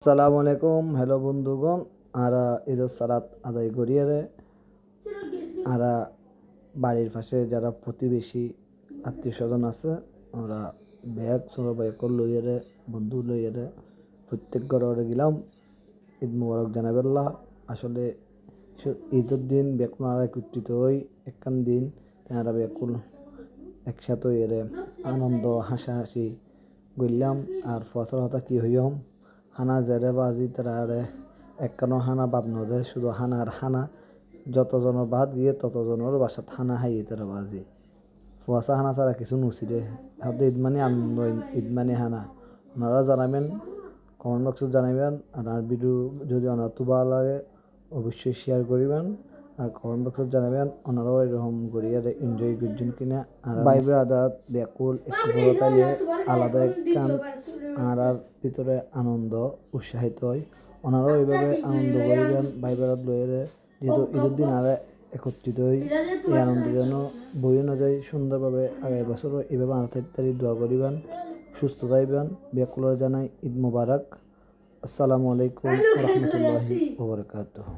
আসসালামু আলাইকুম হ্যালো বন্ধুগণ। আরা ঈদের সালাত আদায় করিয়ারে আরা বাড়ির পাশে যারা প্রতিবেশী আত্মীয় স্বজন আছে ওরা ব্যাগ ছোটো ব্যাগ লইয়ারে বন্ধু লইয়ারে প্রত্যেক ঘরে গেলাম ঈদ মুবারক জানাবেল্লা। আসলে ঈদের দিন বেকুল আর একত্রিত হই একখান দিন তারা বেকুল একসাথে হইয়ারে আনন্দ হাসাহাসি গইলাম। আর ফসল হতা কি হইম হানা জেরে বাজি তারা একখানো হানা বাদ নদে শুধু হানার হানা যতজনের বাদ গিয়ে ততজনের বাসাত হানা হাইয়ে তারা বাজি ফুয়াশা হানা ছাড়া কিছু নুসিরে হয়তো ঈদ মানে আনন্দ ঈদ মানে হানা। ওনারা জানাবেন কমেন্ট বক্সে জানাবেন। আর ভিডিও যদি ওনার তো ভালো লাগে অবশ্যই শেয়ার করিবেন আর কমেন্ট বক্সে জানাবেন ওনারাও এরকম করিয়া এনজয় করছেন কিনা। আর বাইবের আদাত ব্যাকুল একটু বড় তাইলে আলাদা একখান আর ভিতরে আনন্দ উৎসাহিত হয়। ওনারাও এইভাবে আনন্দ করিবেন বাইবেরাত লইয়ে যেহেতু ঈদের দিন আর একত্রিত হই এই আনন্দ যেন বই অনুযায়ী সুন্দরভাবে আগামী বছরও এইভাবে আনন্দ দোয়া করিবেন। সুস্থ যাইবেন ব্যাকুলরে জানাই ঈদ মুবারক। আসসালামু আলাইকুম রহমতুল্লাহি ওয়া বারাকাতুহু।